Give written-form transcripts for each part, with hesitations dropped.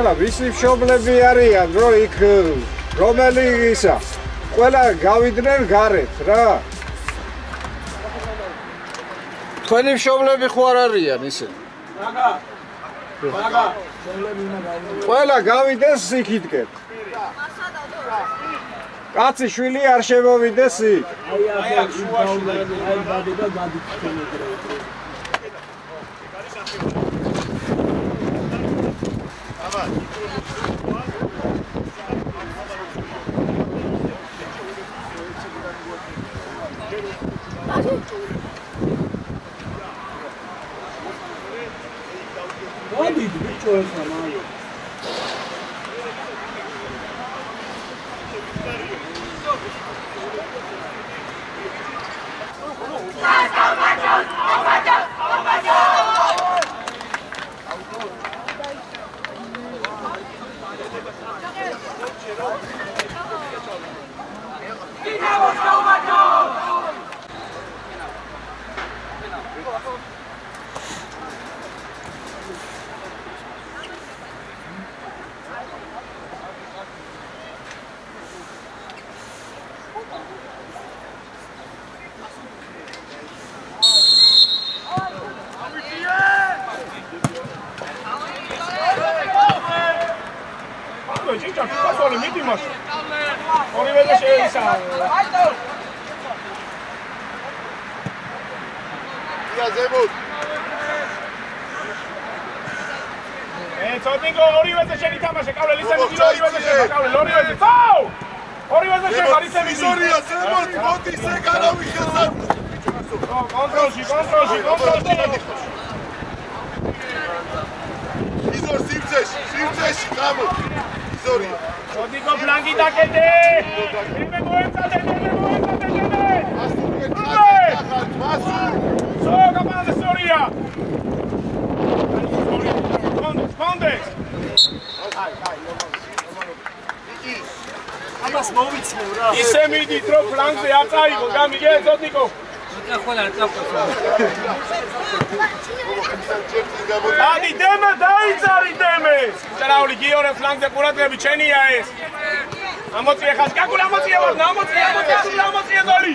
ეხლა ვისი მშობლები არიან, რომ იქ რომელი ისა ყველა გავიდნენ გარეთ რა. თქვენი მშობლები ხო არ არიან ისე? მაგა. ყველა გავიდეს იქითკენ. კაცი შვილი არ შემოვიდეს იქ. აი აქ შუაში აი ბადე და გადიქცევა. აბა. What did you choose now? ისე მიდით რომ ფლანგზე არ წაიღო, გამიგე ზოდნიკო. ადი დემა დაიწარი დემეს. წერაული გიორე ფლანგზე ყურადღები ჩენია ეს. ამოწიე ხას, გაგულ ამოწიე ვარ, ამოწიე გოლი.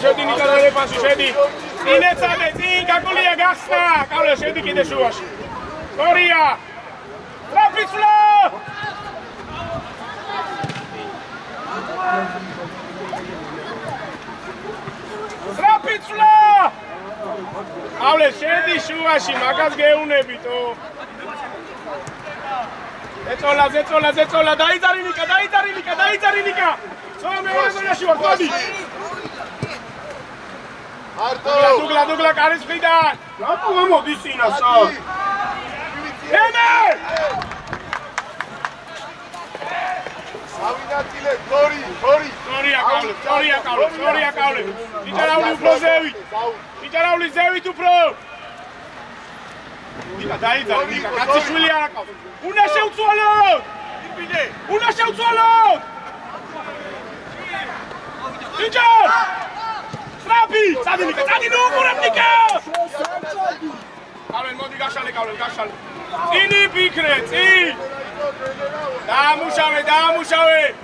შედი ნიკოლაე პასი შედი. წინეცადე, წინ გაკულია გახსნა. კავლე შედი კიდე შუაში. გორია. ტრაფიცლო. ტრაფიცლო. კავლე შედი შუაში, მაგას გეუნებითო. ზეწოლა, დაიძარი ნიკა. სომეურებაში ვარ, მოდი. დუგლა კარის მხრიდან. რატო მოდის წინასა? ემე! ავიდატილე, გორია კავლე. იჭარაული ზევით უფრო. ნიკა დაიძარი, კაციშვილი არ აკავს. უნდა შევცვალოთ! Injur! Strapi! Sadi nu Muratnika! Kavlen modi gashale. Ini pikre, წინ! დაამუშავე!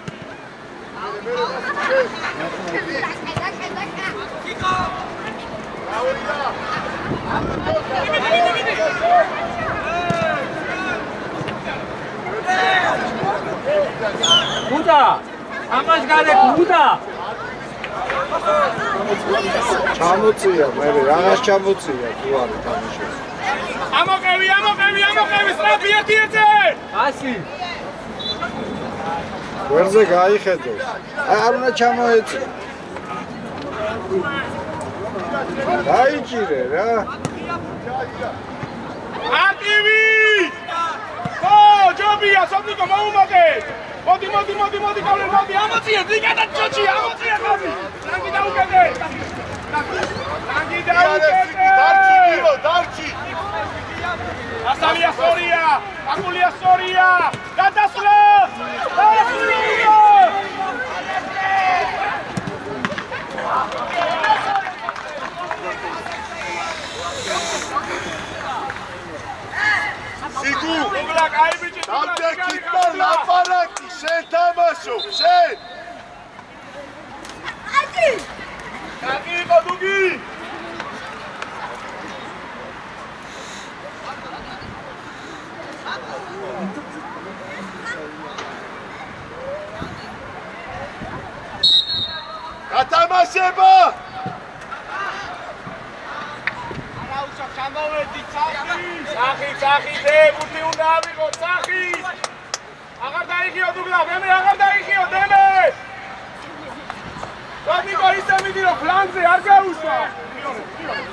Uda! Amas gale uda! ჩამოწია, მე რაღაც ჩამოწია, თუ არ თამაშობს. ამოყევი, სტრაფი ერთიეთზე! 100. გვერდზე გაიხედოს. არ უნდა ჩამოეწია. დაიჭირე რა. აქტივი! ო, ჯობია, სოფნიკო მოუმატე! მოდი, კავლენ, მოდი, ამოწიე, დგადა ჩოჩი, ამოწიე ხაზი! ლანგი დაუკეთე! დარჩი! ასავია სორია! Akuli Soria! Gadasla! Sigu! Damdekitma laparaki, შენ თამაშობ, შენ! Აკი იყო დუგი! გათამაშება! სახი დე გუთი უნდა ავიღოთ სახი აღარ დაიხიო დუგლა მე აღარ დაიხიო დემე ვადიკო ისე მიდირო ფლანგზე არ გაუშვა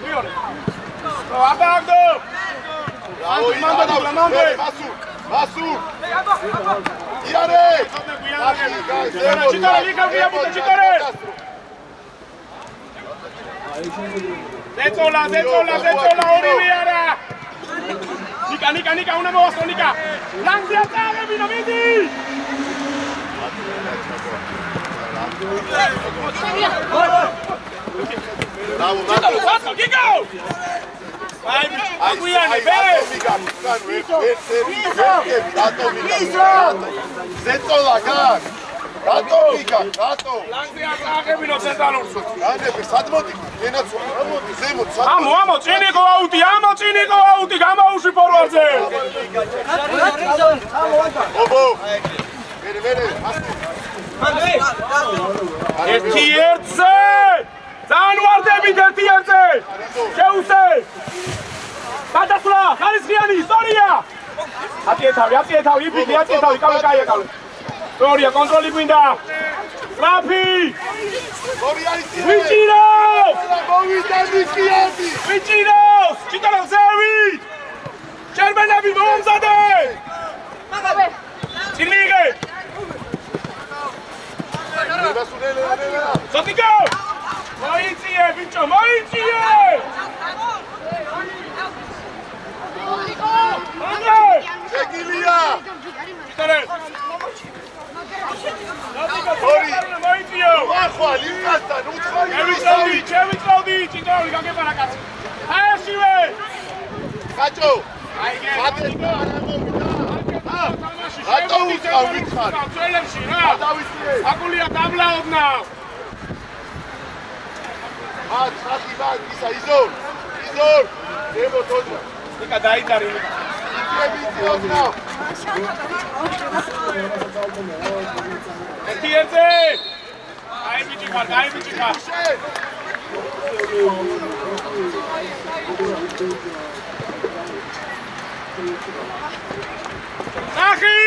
მიონე აბაგდო მასუ იარე ჩიტარე ლიკავია ბუტა ჩიტარე ზეწოლა ორივე არა Nika, una mossa, Nika! Lanzi a terra, Vino, vedi! Bravo, Kiko! Vai, Guiani, bene! Zetola, gar! Rato, Mika, rato! Lanzi a terra, Vino, Zentalon! Განები, სადმოდი, ენაცვა, ამოდი, ზემოთ, ამო, წინიკო აუტი, გამაუში ფორვარდზე! ობო! ვერე, ერთი ერთზე! ძალიან ვარდებით ერთი ერთზე! შეუსე! გადასვლა, ხარისხიანი, ისტორია! აწიეთავი, იფიქი, კავე. Gloria, controlli quinda! Rapi! Vigilos! Vigilos! Citalo Zervit! Cervenevi, Monzade! Silmire! Sotico! Moizie, Vincio, Moizie! Segilia! Citare! ახლა ლიკასთან უცხოელი ჩევიწოვდი, ჩიტოვი გაგებარა კაცი. ააშივე! ხაჭო! მატება არ ამოვიდა. რატო უწყავ ვითხარ? წელებში რა. დავისიე. აკულია დაბლაოდნა. ხათი ისა იზორ. ემო თოჯა. იკა დაიდარი. იკებიციოდნა. ერთიერთზე! დაიბიჭი ხარ. სახი!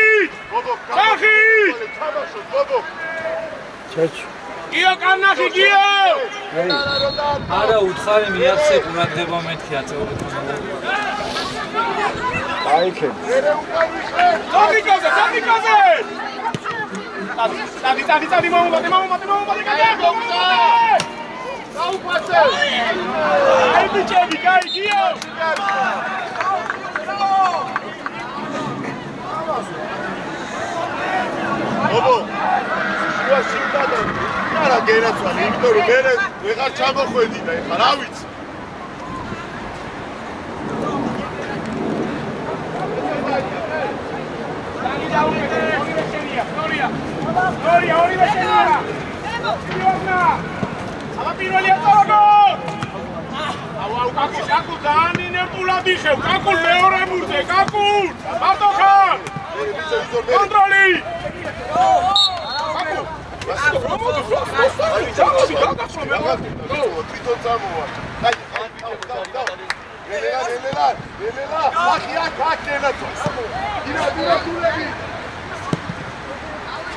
თამაშობ, ბობო! ჩეჩ. გიო კანახი, გიო! არა უთხარი მიახსე ყურადღება მეთქია წეული. აიქენ. Soticoze! Stadi, mamumate, Saupate! Ai, bicevi, cai, Gio! Bobo! Ua simtada! Ara genacvali, იმიტომ რომ მე ვეღარ ჩამოხვედი და ეხლა რა ვიცი. Gloria, ორივე შენია. იორნა. აბა პირველი აწოლო. აუ, კაკუ ძალიან ინერტულად იხევ. კაკუ მეორე მურზე, კაკუ. მარტო ხარ. კონტროლი. თვითონ წამოვა. ელელა, ახია კაკენაცოს. ირადულები.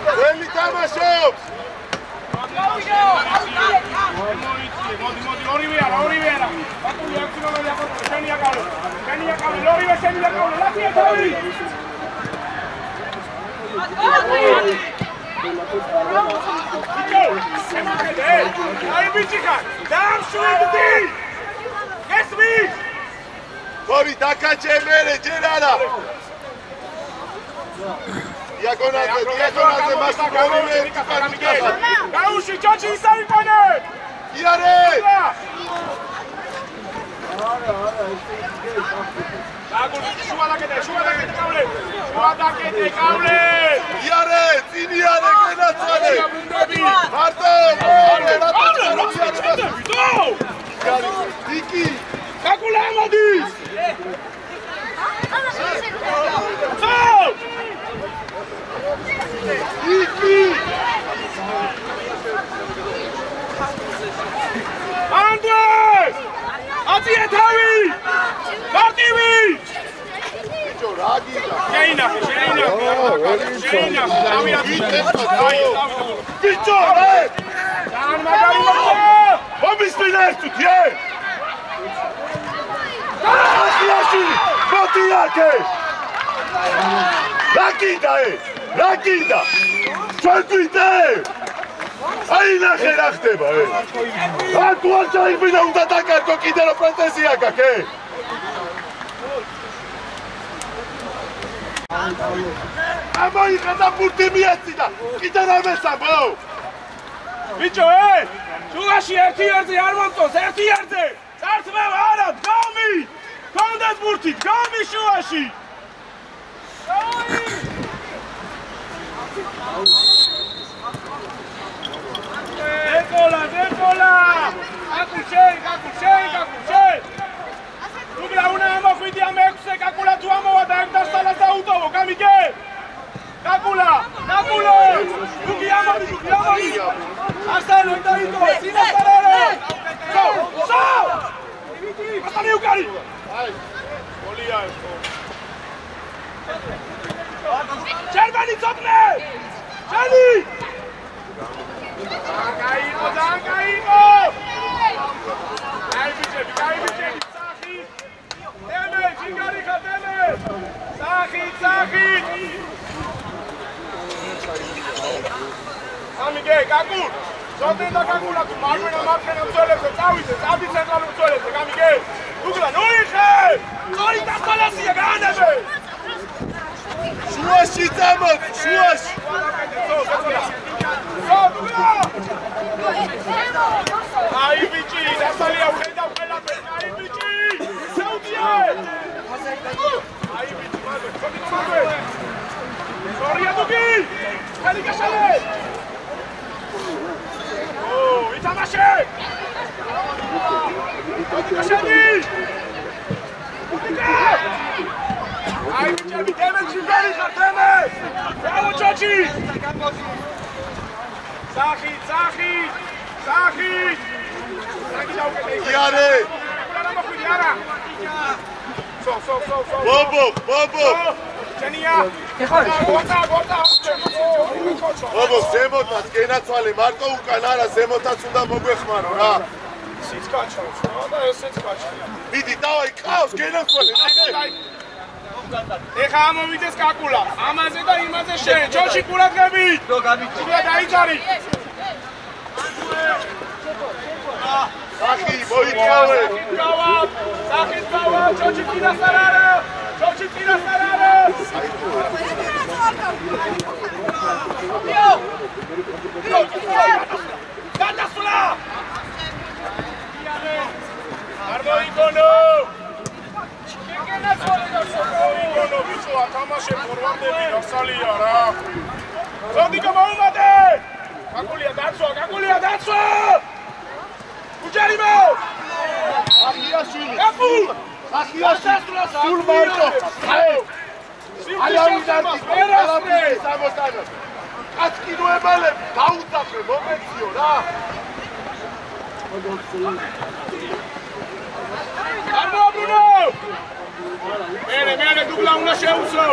ველი თამაშობს? მოდი, ორივე არა. აკული აქციონერი აკეთე, შენია კავლე, ორივე შენია კავლე, ლაკია თავი. აი ბიჭიკა, დამშვიდდი. გესმის? თორი დაკაჩე მერე, ჯერ არა. დიაგონალზე მასი ორივე გაუში ჩოჩი ისაიკონე იარე შუადაკეთე კავლე იარე წინიარე გენაცვალე მარტო დიკი კაკულა ამოდის დიკი ანდრეს აწიე თავი მარტივი ბიჭო რა გინდა შეინახე ბიჭო რა ძალიან მაგარი ომის მინას თუთიე ასიაში მოტიაკე რა გინდა ჩვენ გვიდე აი ნახე რა ხდება თუ არ ჩაიყვინა უნდა დაკარგო კიდე რო პრეტენზია გაქვს ამოიღადა ბურთი მიეციდა კიდე რა მესამბო ბიჭო შუაში ერთი იარზე არ მომწონს ერთი იარზე წარწმევა არა დგამი კონდეთ ბურთი დგამი შუაში დეკოლა აკუშე დუგლა უნდა ამოხვიდია მეექვსე კაკულა თუ ამოვა და ემდასალას დაუტოვო გამიგე კაკულა დუგი ამოდი არსანო დაიტოვე სინასარარო სო ასანი უკარი გოლია ჩერბანი წოდნე ჩელი გაიგო აი ბიჭები სახი დემე ჯიგარი ხატემე სახი ამიგე კაკურ ზოდენ და კაკურა თუ მარვენა მწოლებზე წავიდე წავდი ცენტრალურ მწოლებზე გამიგე დუგლა ნოიხე წორი დასალასია გაანებე შუაში წამოდი შუაში აი ბიჭი დასალია უხედავ ყველაფერს აი ბიჭი საუძიე აი ბიჭი მაგე სორია დუგი ხელი გაშალე ითამაშე გაშალე აი ბიჭები დემეში გარიხარ დემე ბრავო ჩოჩი სახი იარე ბობო ჯენია ბობო ზემოთაც გენაცვალე მარტო უკან არა ზემოთაც უნდა მოგვეხმარო რა სიცკაჩავს და ესეც კაჩია მიდი დავაი ყავს გენაცვალე ნახე ეხა ამოვიდეს კაკულა ამაზე და იმაზე შენ ჩოში ყურადღები დო გამიჭირა დაიჭარი სახი მოიწავე სახი დავა ჩოში პირასარარა გადასვლა არ მოიგონო ბიჭო ათამაშე ფორვარდები რასალია რა ზოდიკო მოუმატე კაკულია დაცვა უჯარიმო ახიაშვილი კაკუ სულ მარტო აი ამიტომი ერასტე სამოტანო კაცკინოებალები დაუძაფრე მომეციო რა არ მოაბრუნო მერე დუგლა უნდა შეუსო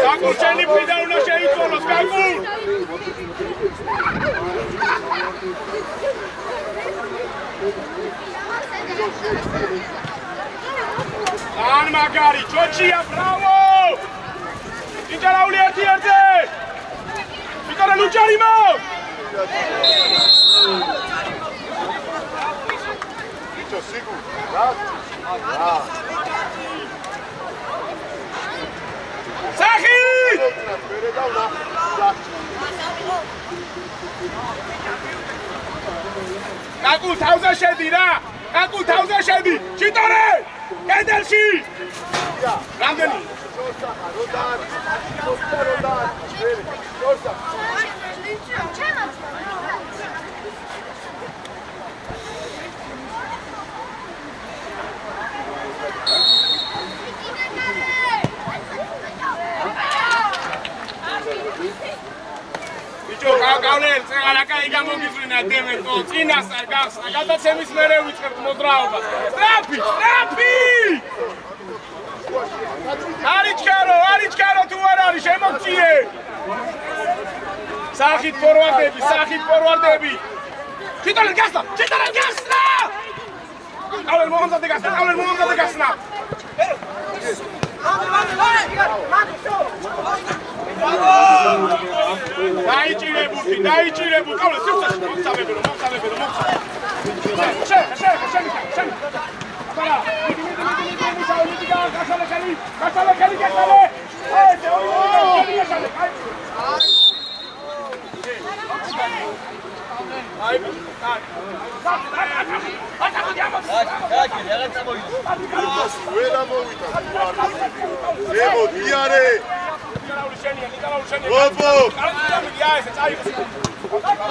კაკურ ჩენი ფიდა უნდა შეიცვალოს კაკურ ძალიან მაგარი ჩოჩია ბრავო იჭარაული ერთ-ერთზე ვიკტორე ლუჭარიმო ბიჭო, სიგუ. რა? სახი! მერე დავნა. კაკუ თავზე შედი რა! კაკუ თავზე შედი! ჩიტორე! კედელში! რამდენი? როდან. როდან. ბიჭო, გავლენ, წეგალაკაი გამოგიძვინა დემეტო, წინას გადაცემის მერე ვიწყებთ მოძრაობას. სტრაფი! არიჩქარო თუ არ არის, შემოგწიე! სახით ფორვარდები! ჩიტოლენ გასნა! გავლენ მომამზადე გასნა! დაიჭირე ბურთი, გავლენ სივრცეში, მომსავლებელო. შენ. აბა, გასალე. ვერა მოვიდა. ემოდიარე. ოპო.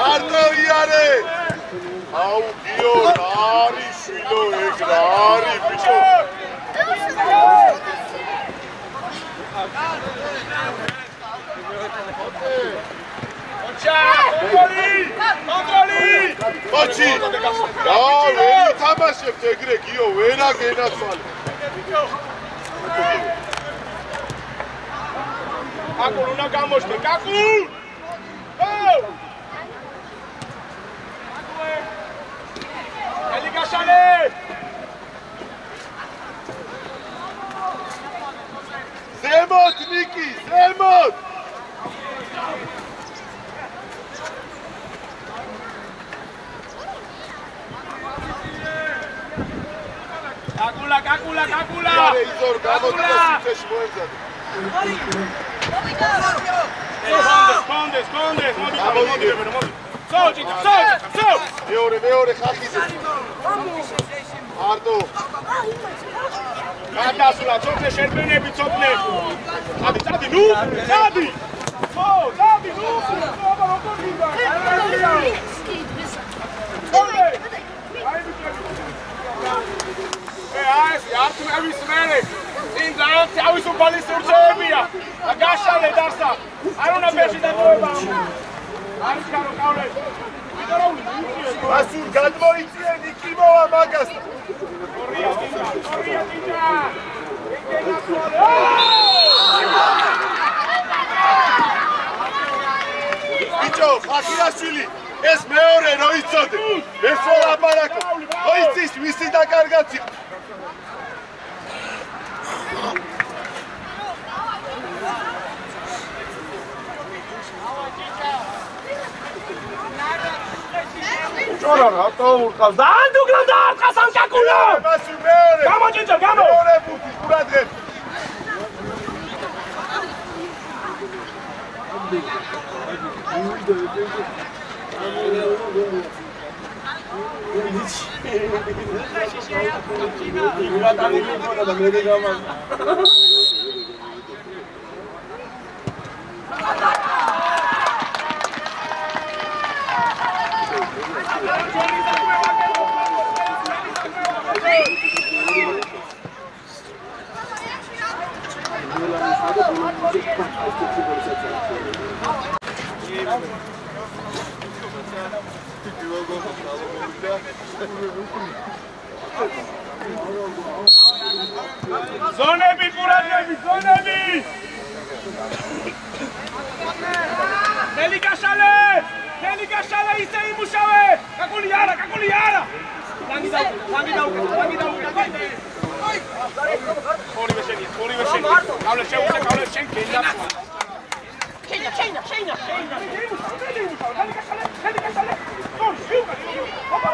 არტო იარე. აუ გიო, არის შვილო ეგ რა არის ბიჭო. კონტროლი! ოჩი! და ვერ თამაშებთ ეგრე გიო, ვერა გენაცვალე. კაკუ უნდა გამოჩნდე, კაკუ! ელიგაშალე! ზემოთ ნიკი, ზემოთ! კაკულა! არე იზორ გამოდი და სიცეში მოემზადე. კონდეს, მოდი. სო! მეორე ხახიზე. არტო. გადასულა, ცოტნე შერბენები, ცოტნე. წადი, ნუ! წადი, ნუ! აბა, როგორ გინდა? არც მერე წინ ძალიან თავისუფალი სურჩეებია და გაშალე დასა არ უნდა ბეჭი დატოვება არის გარო კავლე ასურ გადმოიწიე ნიკი მოვა მაგას ორია წინა ბიჭო ხახიაშვილი ეს მეორე რო იცოდე ეს ლაპარაკო ხო იცის ვისი დაკარგაც იყო ჭორა რატო ურყავს და ანდუგლა და არყასან კაკულა მასი მეორე გამოჭიჭა გამო მეორე ბუთი ყურადღებ ზონები ყურადღები ზონები ნელიკაშალე ისე იმუშავე კაკული არა ლანგი დაუკეთე ორივე შენია კავლე შენ გენდა შეინა ნელიკაშალე ოპა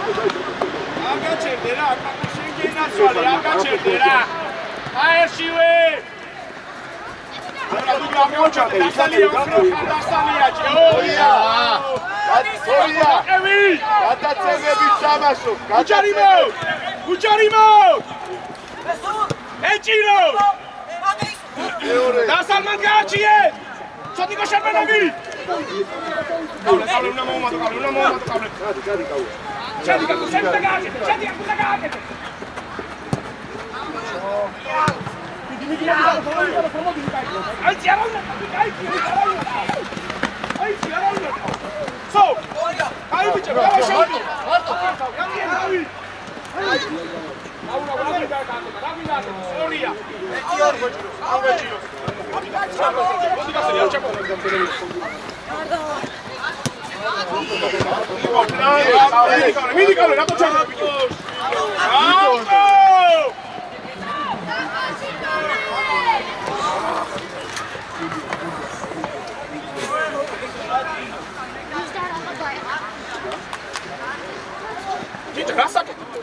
Ay, გაჩერდე რა, შენ გენაცვალე, არ გაჩერდე რა. აერშივე. არა თუ გამოვაჩადე, დასალია უფრო დასალია, ჯოია. გაცოია. გადაცემები თამაშო. გუჯარიმო! გუჯარიმო! ეჭირო! დასალმან გააჩიე! ცოტიკო შერბენები! კავლე, უნდა მომატო, კავლე. შედი გააკეთე. So, აი ბიჭო, გავაშალდი. სორია. მიდი კავლე, რატო ჩაგდები?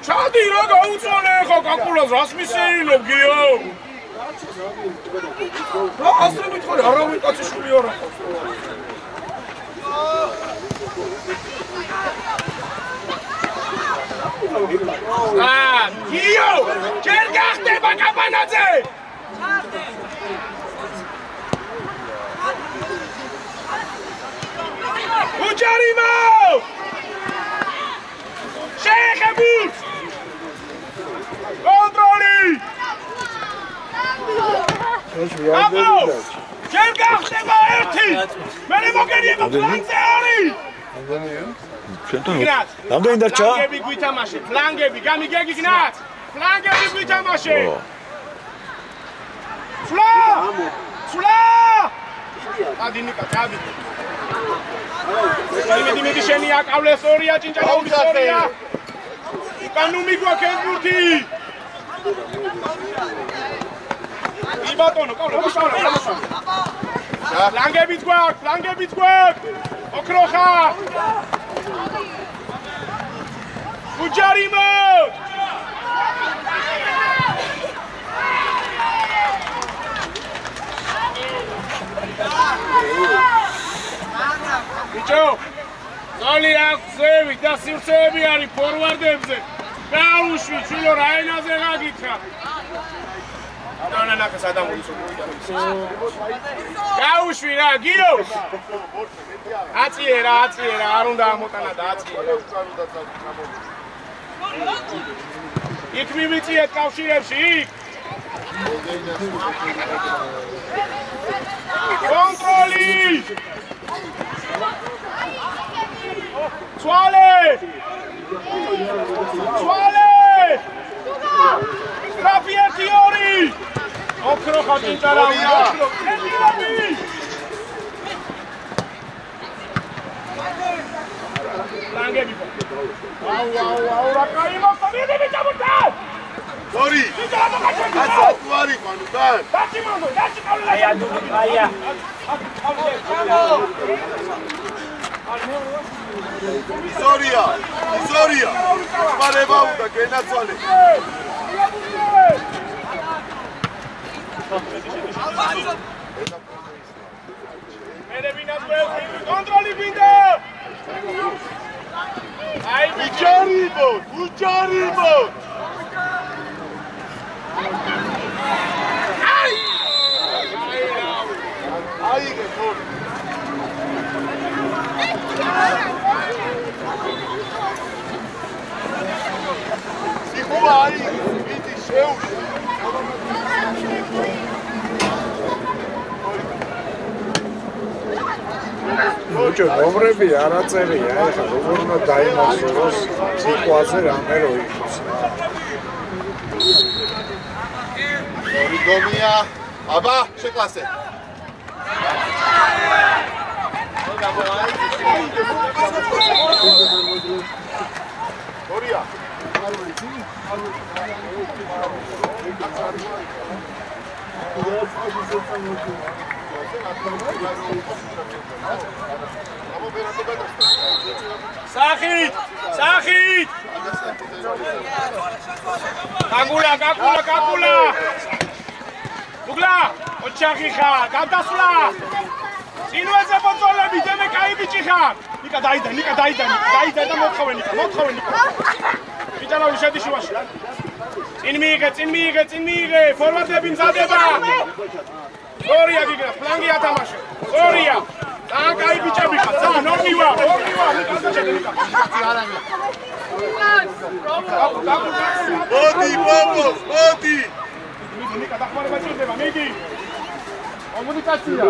ჩადი რა გაუწონე ხო კაკულას რას მისეილობ გიო რა ასრე მითხარი არავინ კაცი შული არა გიო ჯერ გახდება კაბანაძე უჯარიმო შეეხებულ კონტროლი აბო ჯერ გახდება ერთი მე მოგერიება ფლანგზე ორი რამდენი დარჩა? ფლანგები გვითამაშე ფლანგები გამიგეგი გნაც ფლანგები გვითამაშე სულა ადინიკა წადი მიდი შენი აკავლეს ორია ჭინჭაყაულის ორია უკანუ მიგვაქვს ბურთი იბატონო კავლე ფლანგებიც გვაქვს ოქროხა უჯარიმო ბიჭო ზოლი აქვს ზევი და სივრცეები არის ფორვარდებზე გაუშვი ჩილო რა ენაზე გაგიქრა ნანაკას ადამიანის გაუშვი რა გიო აწიერა არ უნდა ამოტანა და აწიერა იქ მივიწიეთ კავშირებში იქ კონტროლი Suale! Strafi ori! Okro khatinjara. Lange bipo. Au, rakarimo, famidi bichabuta! Sorry! Atsuari, manutan! Dachi kaula! Aya. Isoria! Mareba უნდა გენაცვალე. მერებინას ველი კონტროლი გინდა. აი უჯარიმო! აი გეკო სიხუარი ვიდი შეუშვი ბიჭო ნომრები არ აწერია ეხლა როგორ უნდა დაიმახსოვროს სიტყვაზე რამე რო იყოს დომია აბა შეკლასე ორია Სახით! Სახით! კაკულა! დუგლა, ოჩახი ხარ, გადასვლა! სინუეზე ბოწოლები, ძემე კაი ბიჭი ხარ! ნიკა დაიდან და მოთხოვე ნიკა. ბიჭარავი შედი შუაში. წინ მიიღე, ფორვარდები მზადება! Sorry, Agigla, flangi atamashe. Sorry. Ძალიან კაი ბიჭები ხარ. ძალიან ორნივა. მოდი, ბობოს, მოდი. ნიკა დახმარება ჭირდება, მიდი. კომუნიკაცია.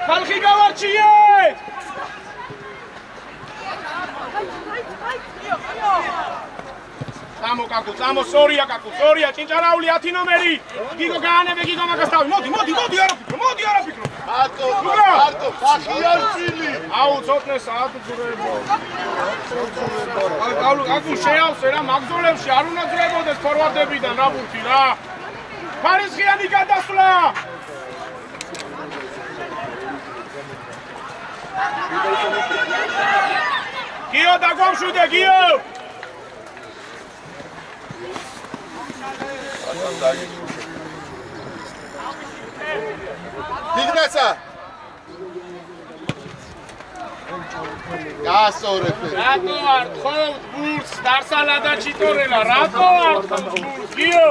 ხალხი გავარჩიეთ! Samo კაკუ, სორია კაკუ, ჭინჭარაული 10 ნომერი. გიგო გაანებე, გიგო მაგას თავი. მოდი, არა ფიქრო. მარტო, ფახიაშილი. აუ, ცოტნე საათი ძურებო. კაკუ შეავსე რა მაგზოლებში არ უნდა ძრებოდეს ფორვარდებიდან რა ბურთი რა. ფარისხიანი გადასვლა. გიო დაგვამშვიდე, გიო! დიგნაცა გასორეფე რატო არ თხოვთ ბურთს დარსალა და ჩიტორელა რატო არ თხოვთ ბურთს გიო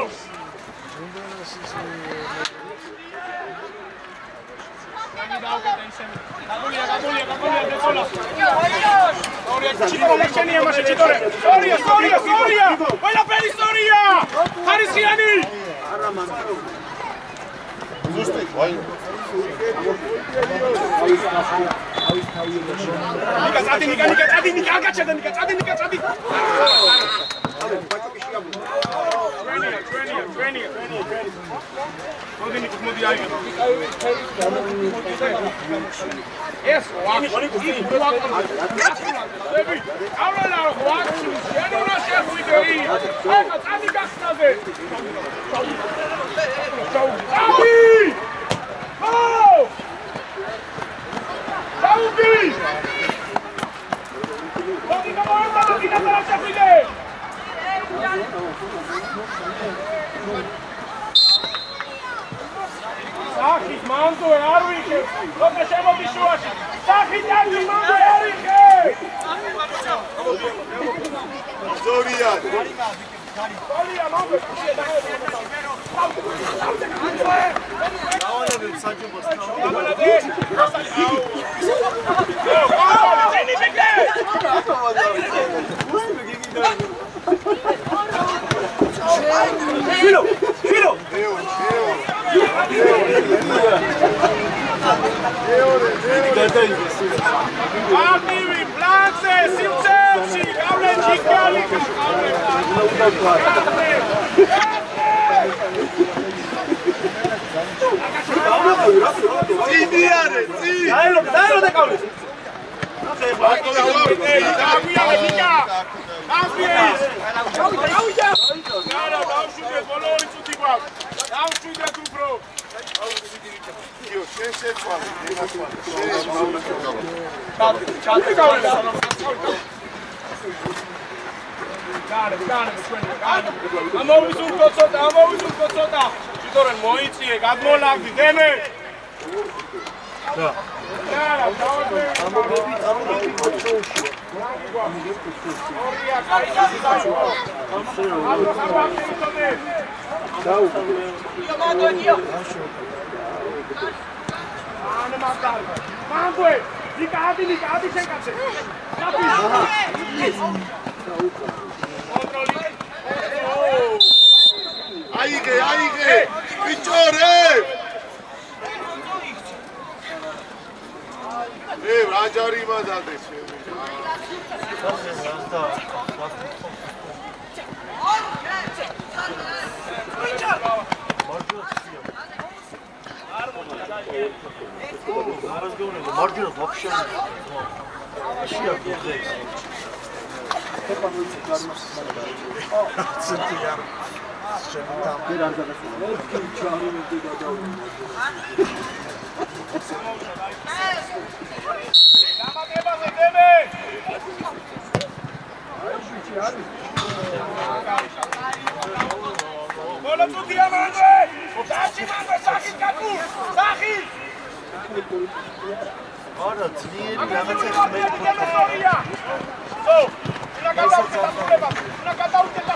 გაგულია დეკოლა სორია ყველაფერი სორია ხარისხიანი ზუსტი ვაი Სახით მანდო არ ვიხე. როცა შემოდი შუაში. სახით არ მანდო არ ვიხე. ზორია. ზორია მანდო. დავალებებ საჯუბოს. Filo. Amivi, Blanze, Simcevci, Gavle, Čikali, Cidiare, ci! Dai, da Gavle! Ciao. Mangue, Adi sen kaçı. Aige, bichore! Rajari madade. Margina вообще. არა, ძლიერი რაღაცა ხმელი გქონდა. ო, უნდა გადავიდეთ და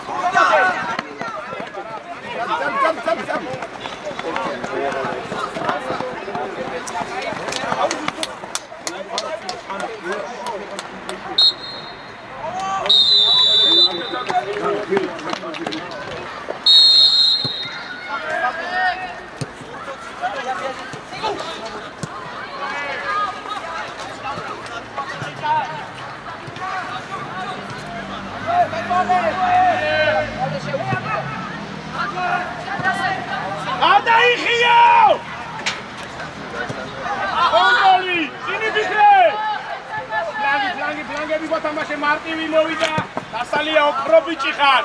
თამაში მარტივი მოვიდა დასალია ოქრობიჭი ხარ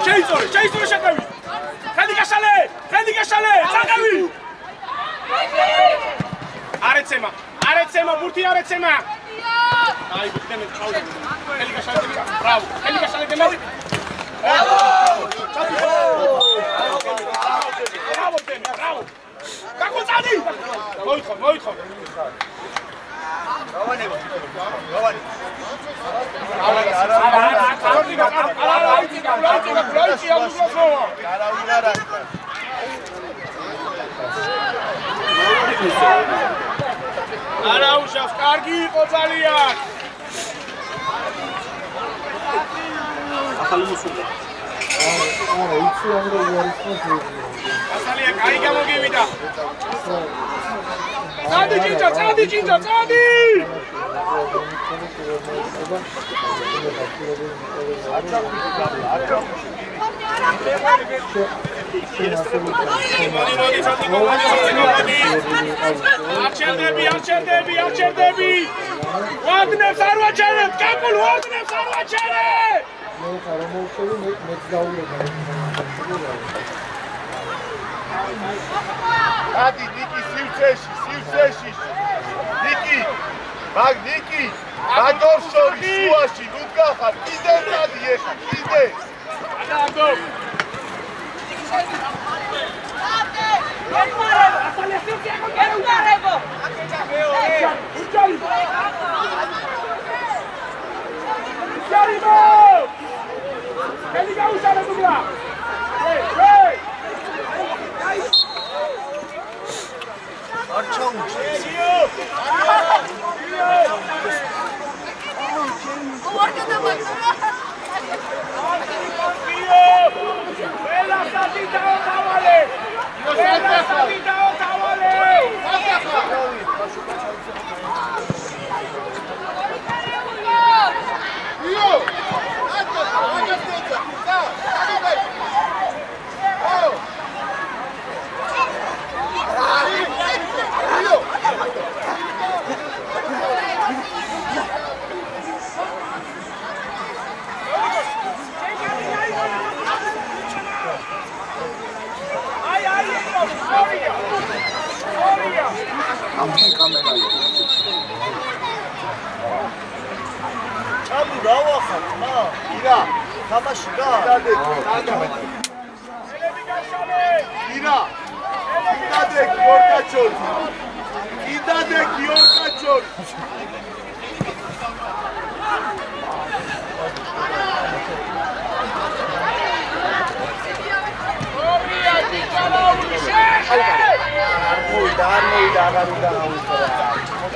შეიწორე შეკავი ხელი გაშალე წაყევი არეცემა ბურთი არეცემა აი ბუთემე ყავდა ხელი გაშალე ბრავო ხელი გაშალე დემარი ბრავო გაკოცადი მოიხო რავანი არა უშავს კარგი იყო ძალიან ახალი მოსულა არა იცი ამ რო არის ასალია კაი გამოგივიდა წადი ჭინჭა წადი არჩევდები ვაგნერს არ ვაჩერებ კაკულ ვაგნერს არ ვაჩერებ Adi, Niki, სივცეში. Niki, Niki, გადორშორი შუაში, ნუ გახარ, კიდე წადი ეხა, კიდე. გადააგო.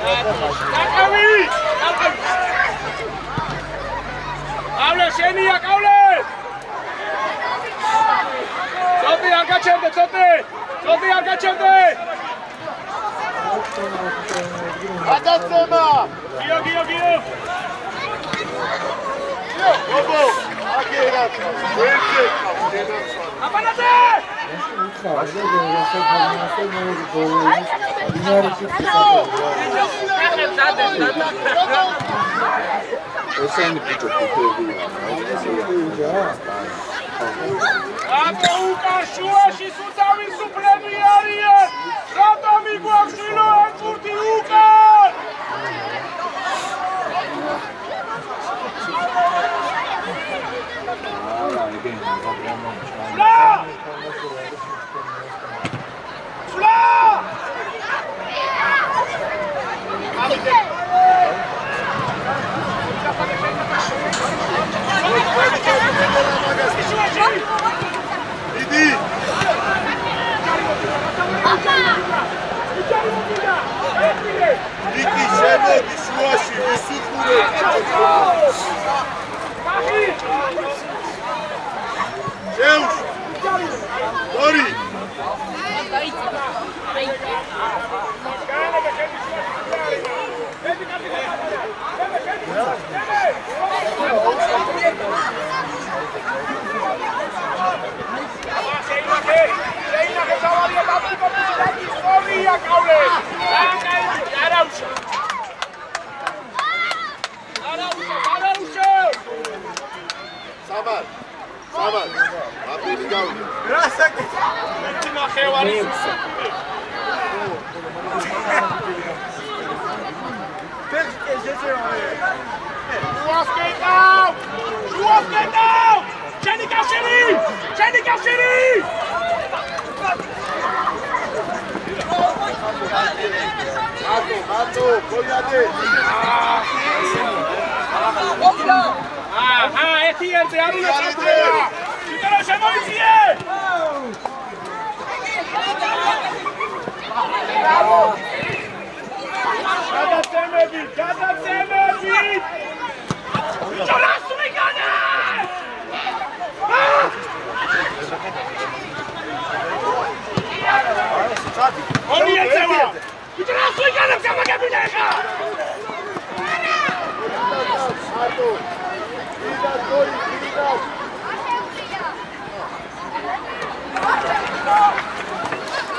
Kakavī! Kavle, šenija, Kavle! Coti, ar gačevde, Coti! Coti, ar gačevde! გადაცემა! Gio! გოგო, აგერად, ვერზე Აპანაძე! ესენი ბიჭო Აბა უკან შუაში სუძავი სუფლები არიან! რატო მიგვაქვს შილო ერთურთი უკან? Sula! დიდი იგი შემოდი შუაში ვისუხურე შეუშ ორი Sabar, აბილი გავი. რა საკითხი? ერთი ნახევარი. Ουასკეტავ! Ჩენი კავშირი! მარტო, გოიადე. ერთი ერთზე არ უნდა ჩაწერა. ვიტერო შემოიძიე! გადაცემები! ვიტეროს ვიგანე! ორი ეცემა! ვიტეროს ვიგანებ გამაგებინე ხა! მარტო.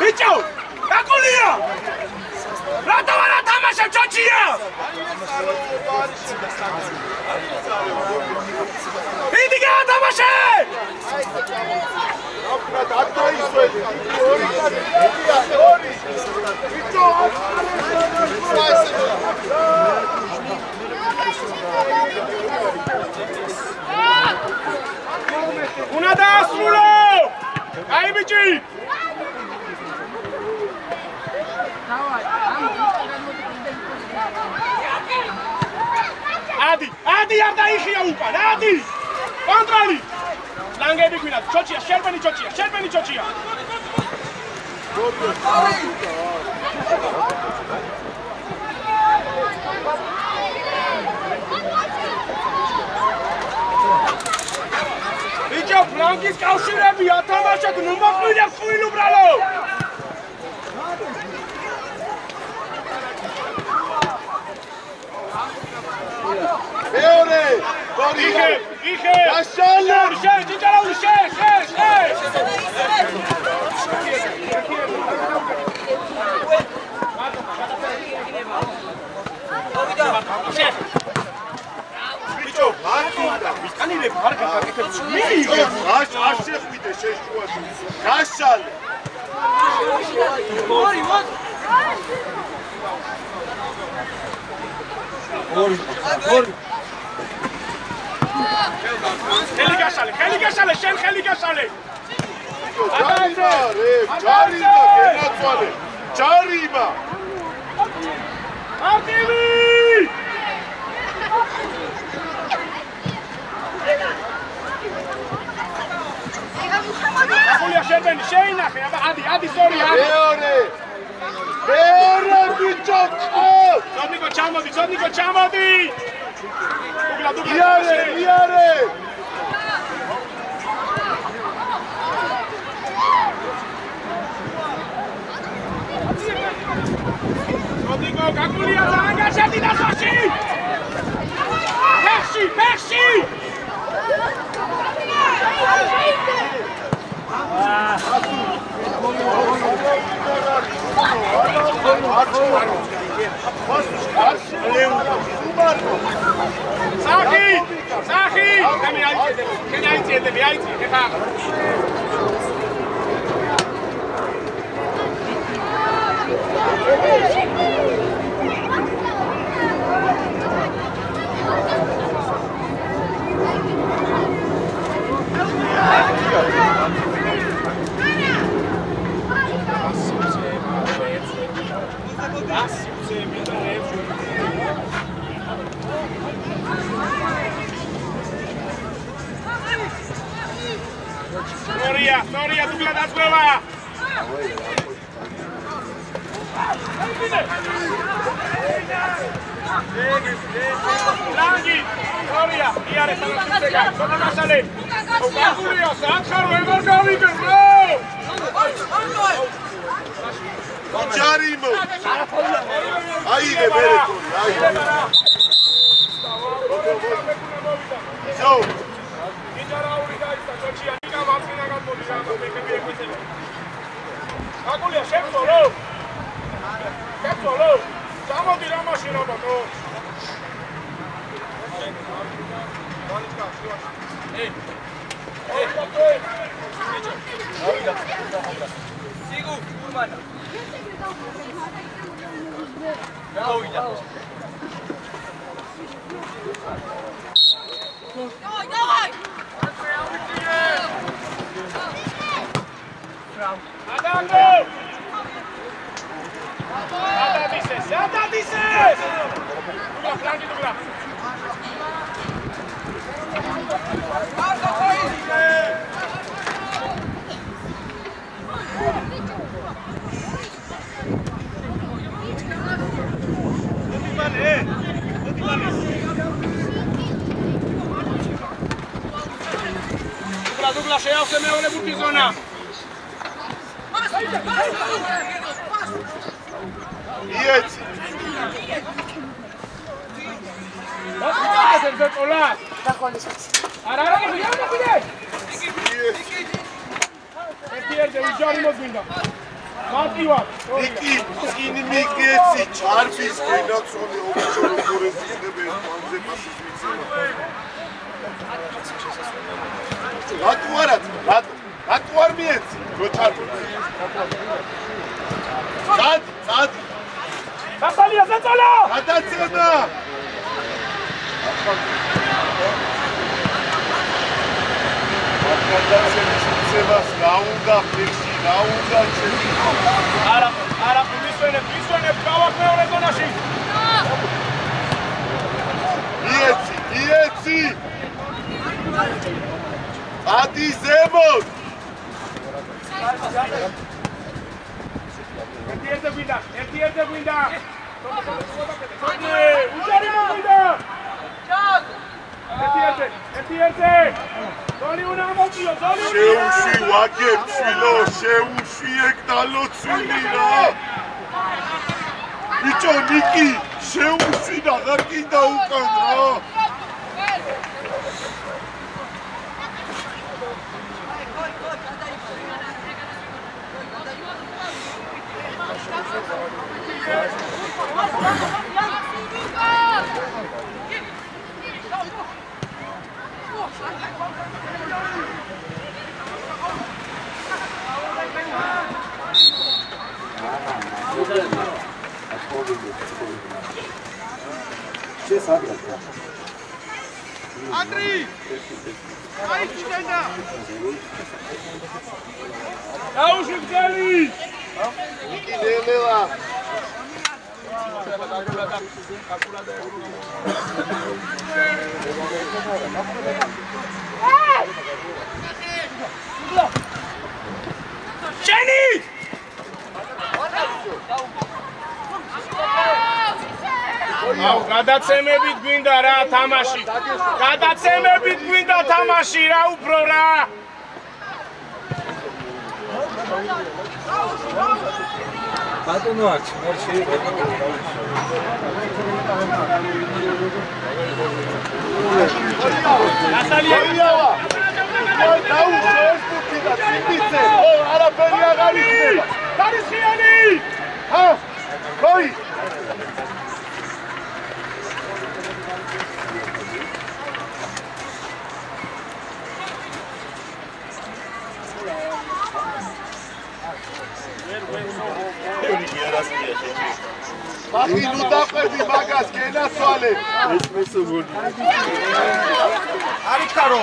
Bicho! Rakulia! Rata vara tamasha chochia! Idiga tamasha! Una das rulo! Ai bichi! Adi არ დაიხია უკან, ადი! კონტროლი! ლანგები გვინათ, ჩოჩია, შერბენი ჩოჩია. ბიჭო, ფრანგის კავშირები ათამაშოთ, ნუ მოყვინებს ხვილ უბრალო! მეორე, იხე! გაშალე! ჭიჭარაული, ბიჭო, მარტო, ვისკანირებ არ გაკეთებს. არ შეხვიდე შეშუაში. გაშალე! ორი. ხელი გაშალე, შენ ხელი გაშალე. ჯარიმა, გენაცვალე. ჯარიმა. არტემი! ახულია შერბენი, შეინახე, აბა ადი, სორი, მეორე. მეორე ბიჭო ზონიკო ჩამოდი იარე ზონიკო გაგულია დაანგარშეთი დასაში ფეხში Sachi! Can I see the Sorry, tu la das nueva. Langi, Gloria, iare stanno succedendo, sono da sale. Gloria, Sancho, luego Gavica, no! Jarimo. Ahí de Bereto, ahí. So. Agulha, chega solo! Vamos tirar a máquina, bato! Ei! Sigo, urmana! Давай! Ataco! Ata dices! Frankie, dura. Dupla, შეავ se მეორე ბუთი ზონა. Ieci! Niki, skini migeci, čarbis, kojinac oni običaju korezi nebe, panze pasis vicima. Ratu armijeci, ko čarbis. Sad! Zatalija! Kada cena! Kada se mislice naunga, pekši naunga, čeli. Ara, pisujene, kavak meore do naših. Ijeci! Adi zemot! Erti guida! Ujarimo guida! Erti! Zoli una motio, zoli una! Sheushi wageb shvilo, sheushi ekdalo tsvili ra! Bicho Niki, sheushi nagar kinda ukan ra! Andri! Ai, Chitenda! Auzi geli! Niki delela! Jenny! გადაცემებით გვინდა რა თამაში. გადაცემებით გვინდა თამაში რა უფრო რა. ბატონო არჩი, მორჩი. ნასალია. აი დაუშვა ეს კუჩი და ციფიცე. ო, არაფერი აღარ იქნება. გარისხიანი. ჰა? როი? Maki nu daqqedi magas genasvale. Es mesugoni. არის ხარო.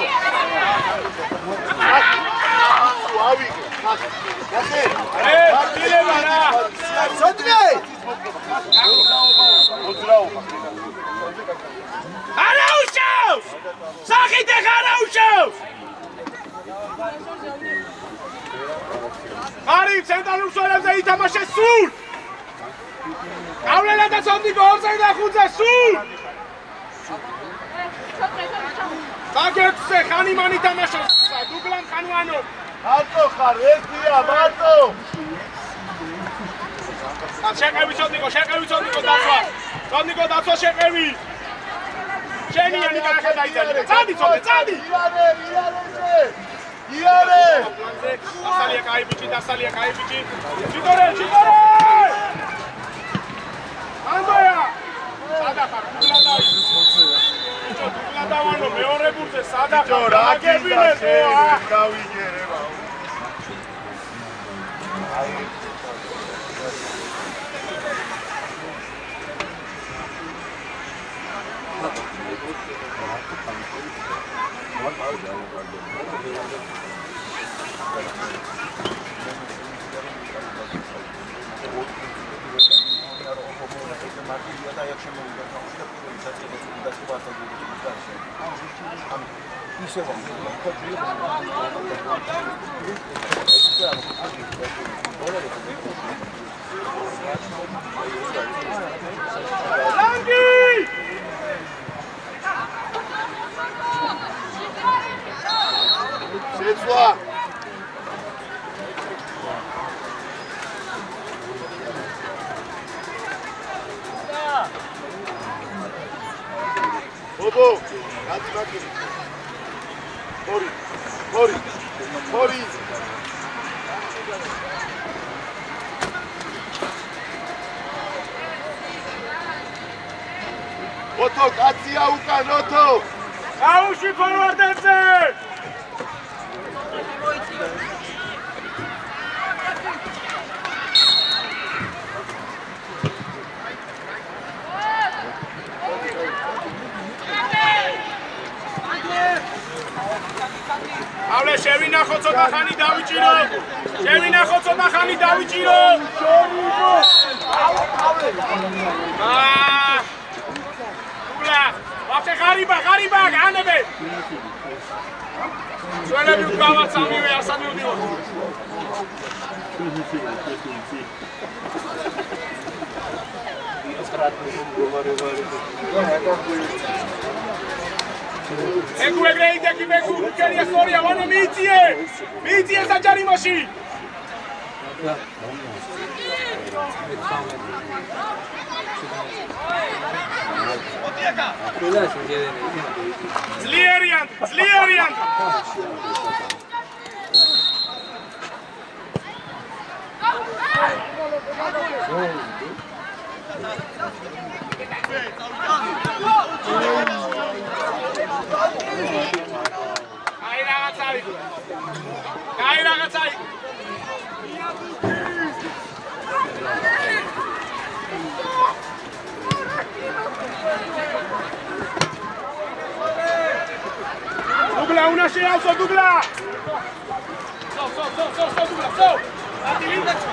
ავი. გასე. მარტილება რა. სოთნე. მოძრაობა. არა უშავს! სახით ახარა უშავს! არის ცენტრალურ სოლებზე ითამაშეს სულ! გავლენა და სონდიკო 2 და 5-ზე სულ! მაგეცე ხანიმანი თამაშობს დუგლან ხანვანო. მარტო ხარ, ერთია, მარტო. შეყევი სონდიკო დაცვა. სონდიკო დაცვა შეყევი. შენიანი კახა დაიძალე. წადი ცოდე, წადი. იარე. დასალია კაი ბიჭი. ჩიტორე. ანდოია. სადახარ, დუგლა დავანო მეორე ბურთზე სადახარ. აგებინეთ რა. გავიგერება. შეცვლა ბობო გაწმაკი ორი ოტო კაცია უკან ოტო აუში ფორვარდებზეავლე შევინახო ცოტა ხანი დავიჭირო. უბლა, ვაფშე ღარიბა, განებე. ჩვენები უკავად სამივე ასად მივდივართ. ეგრე იდექი მეგუ უკერია სწორია ვანო მიიწიე საჯარიმოში ძლიერიან Kai ragazzi! Dugla, una scelta, Dugla! So, Dugla, Attilindaci!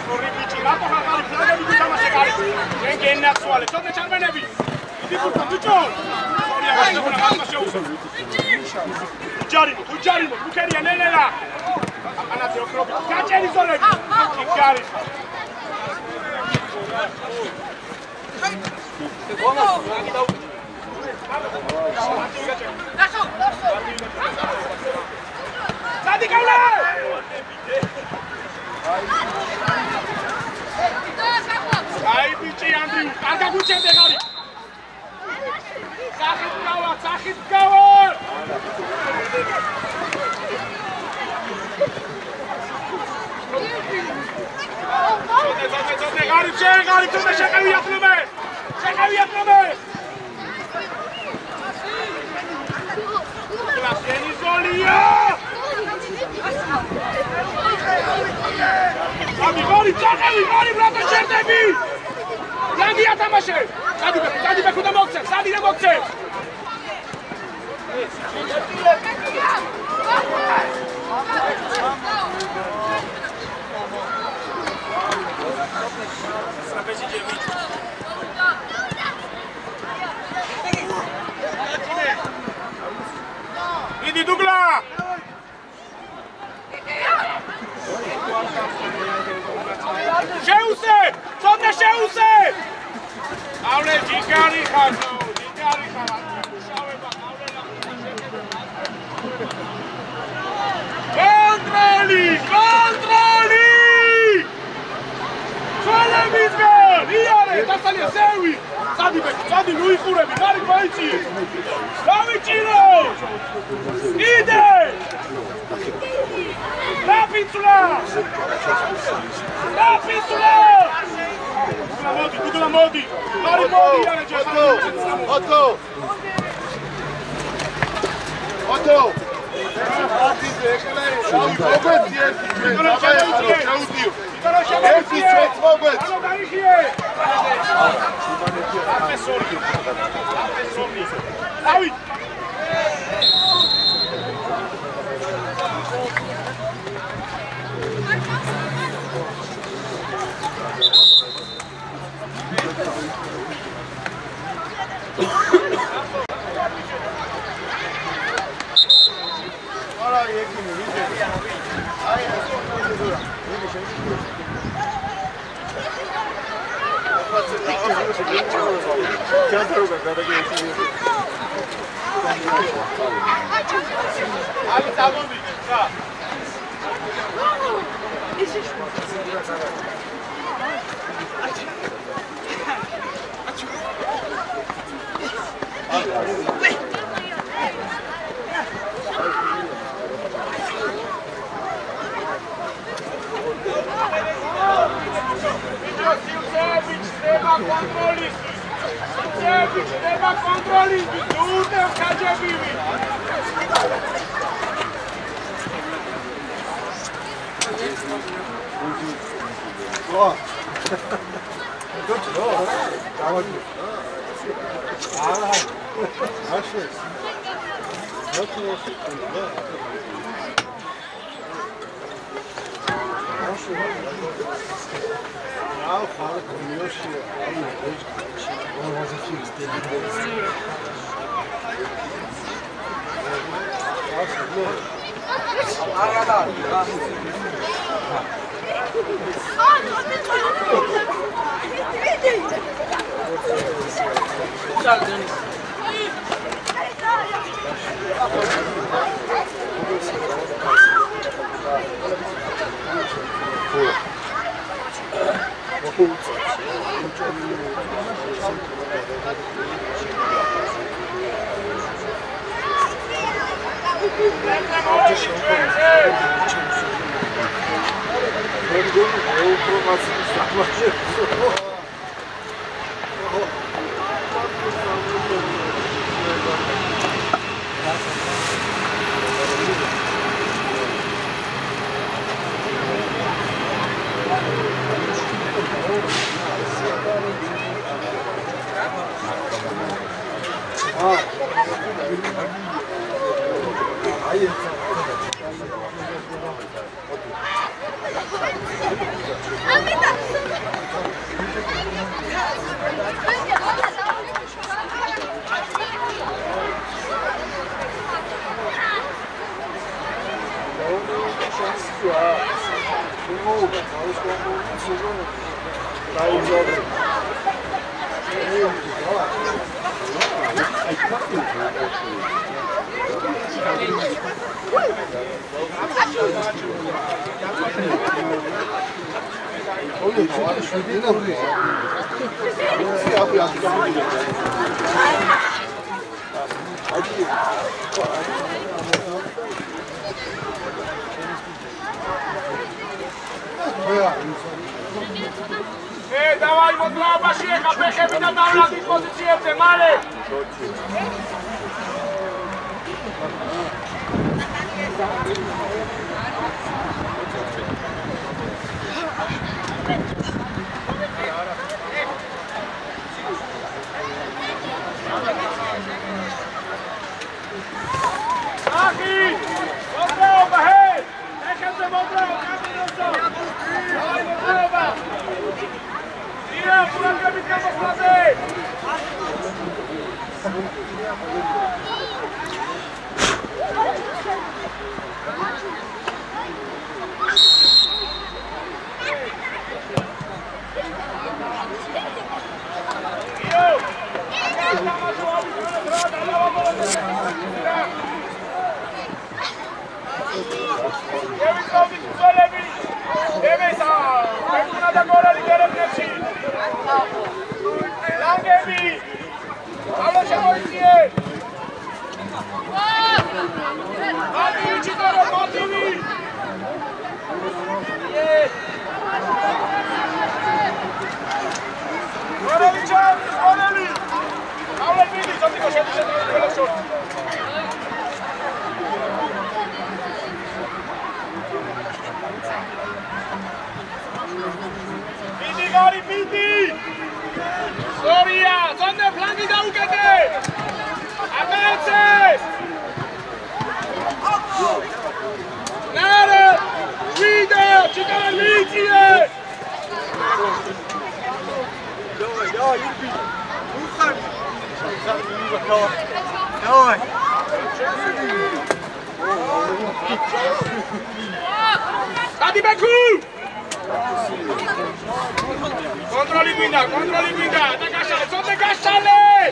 Corri vicinato, magari, plaga di tutta masegare. Neanche in nazionale, torna Ciarmenevi! Di tutto, Ujarimo, Bukeria, Nenela! Anateo Krobi, Kaceri Zolevi! Kikari! აი ბიჭი ანდრიუ, კარგა გუჩენდე გარი. სახით გავა. ზოდე გარი თუნდა შეყევიათნობე. კლასენი ზოლია. ამი გარი ბრატო შერდები. ლანგია თამაშე. წადი ბექუ და მოგცე. Idi Dugla! Sheuse! Sonda Sheuse! Avle jigari khano, Controli! Solemizgan! Iare, dasali sewi! Sadi lui khuremi, gari goichi! Gavichiro! Ide! Lapitsula! Dugla modi! Gari modi, iare Otto! Давай, Мотрава, Шеха, пехები და დავლადის პოზიციებზე, მალე! Აკი! მოძრაობა, ჰე! ეხებზე მოძრაობა, კაპიტანსო! დავაი, მოძრაობა! ია, ფურაკებით გამოსვლაზე! Controli guida, sotto Casciale!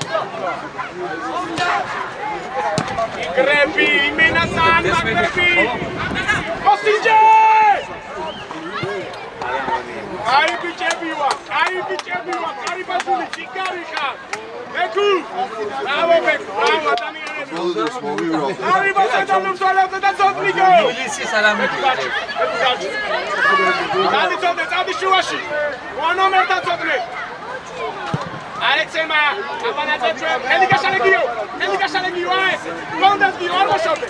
Grepi, Minasana, Grepi! Ostinje! Ai bicebiwa, Cari Basuli, Cicarica! Beku! Bravo, Damiano! Cari Basuli, non so l'altro da Zodnigo! Milisi salami! Dadi Shuashi! Buon nome da Zodnigo! Alexema, Abanazzo, Eliga Salegio, Gondas di Ormo Shoppe.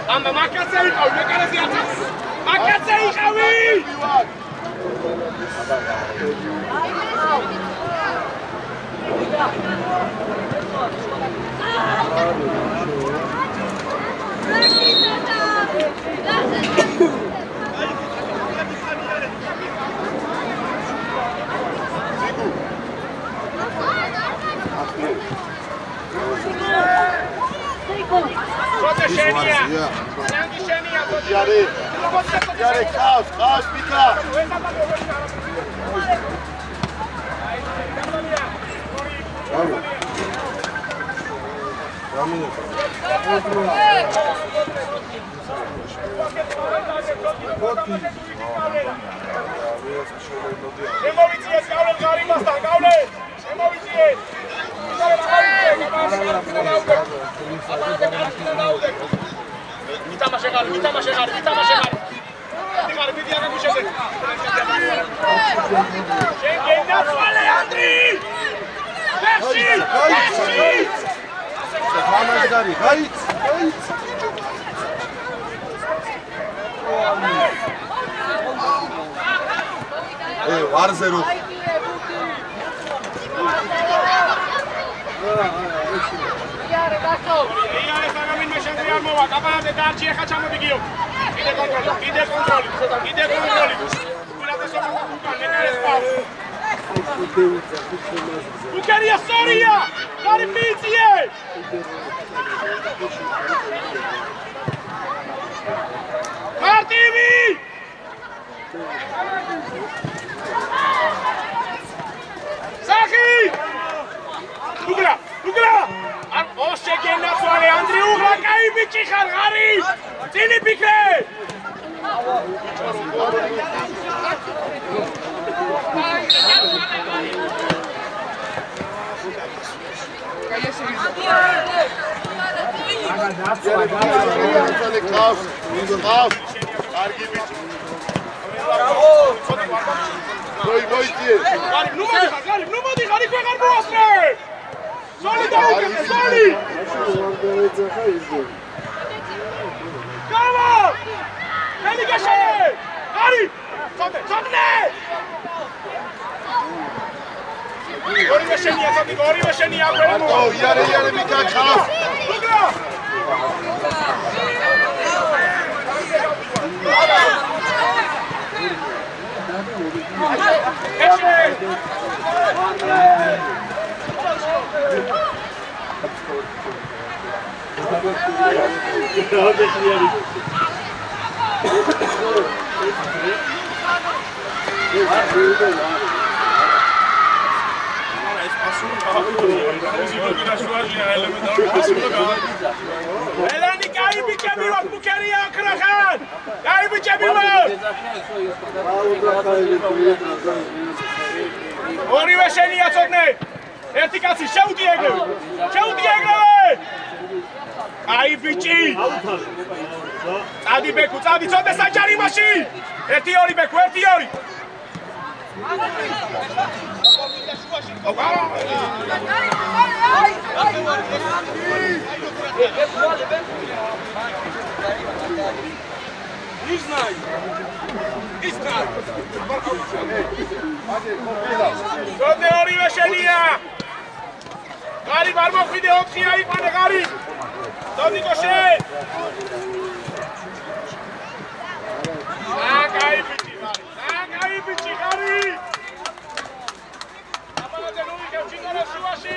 Amba makasei qau, meqarezi აწეს. Makasei qავი! Yare, kaos, pita. Hey, საგამინ მეშენდრი არ მოვა, კაპანაძე დაარჩი, ეხა ჩამოდი გიო. კიდე კონტროლი. უილადესობა უკან, ნეკარეს პავს. უკერია სორია! გარი პიციე! მარტივი! Sachi! Dugla! O შეგენა სვარე ანდრი უღლა კაი ბიჭი ხარ ღარი! წინი ფიქრე! Nu mă diha, nici măcar nu astre! Soli, Daugete, Soli! Gama! Eliga șaie! Gari! Sotne! Gori veșenia, Sotni, gori veșenia! Marco, iare, mica ceas! Dugla! Eleni kayı bir kemi var bu keriye akırakan. Kayı bir kemi var. Ori ve şeni yatsodne. Ertikasi şevdi egleve. Kayı biçi. Adi beku, adi çode saçari maşi. Erti ori beku, erti ori. Не знаю. Что ты ори вешения? Гარი არ მოხვიდე 4-ია იყვანე გარი. დოდი გოშე. კაი ბიჭი გარი. აბანაძე ნუ ვიგებ ჩინგორას შუაში.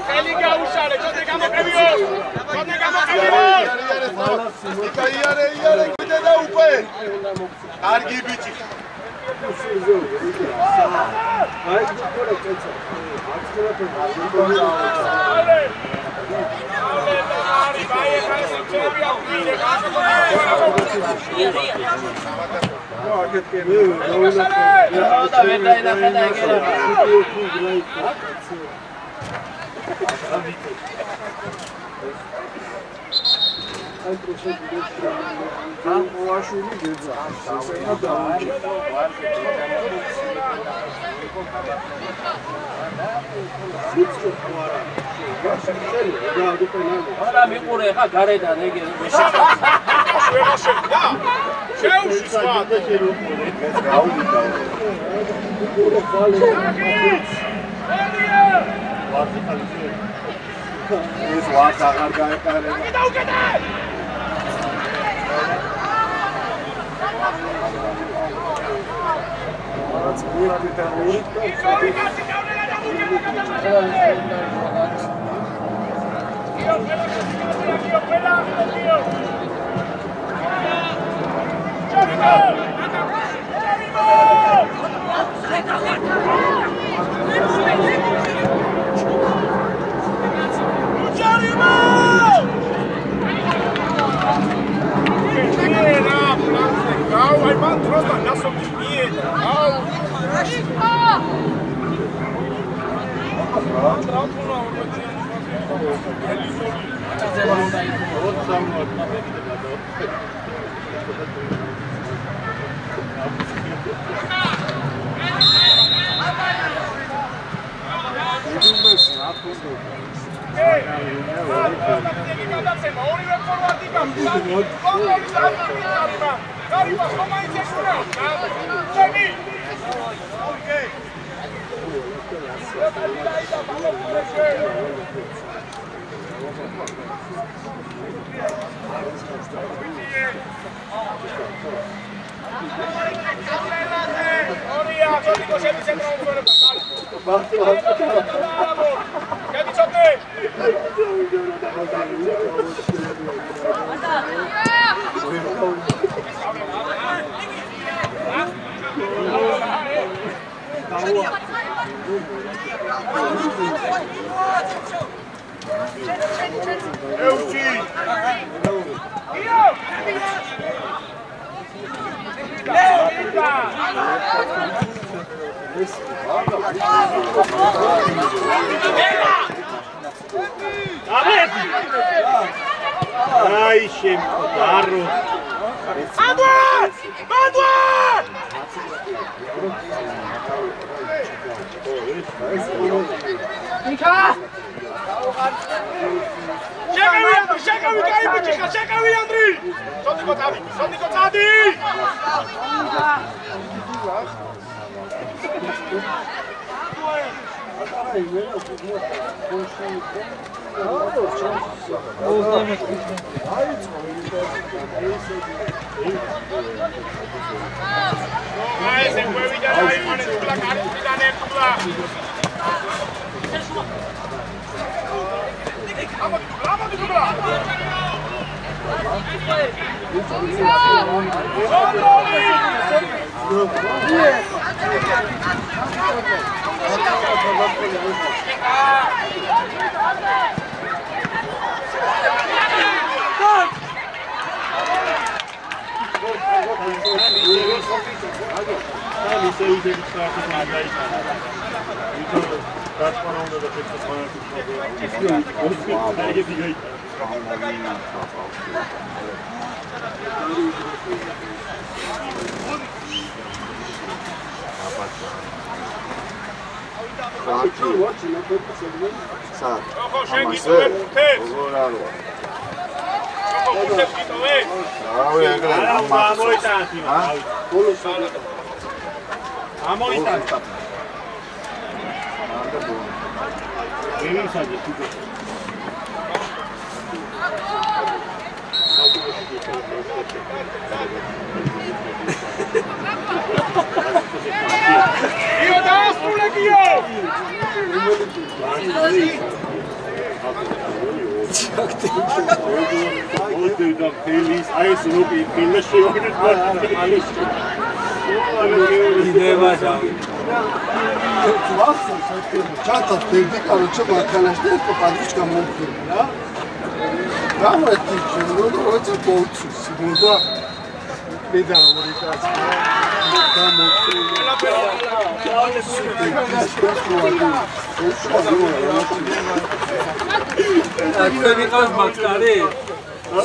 ხელი გაუშალე, ჩოდე გამოყევიო. იარე, კიდე და უკვე. კარგი ბიჭი. არა მიყურე ხა გარედან ეგ შეუში სხვა ეს ვართ აღარ გაეყარება. დაუკეთე! რაც მივიდეთ და ორი ისორი კაცი დავნელა და Ai, Chemaro! Adua! Adua! Chega, Andri! Chega, Andri! Solti Gotadi! Se puede evitar ahí, con el Tula, Vamos, Tula! Io dastro legio! Čata tehnika, ali čo má kanašné, to padlička múky. Dáme týče, no to hoďte polcu, si budu nedá orientácia. Tam múky. A to je vykáš Maktary. Não,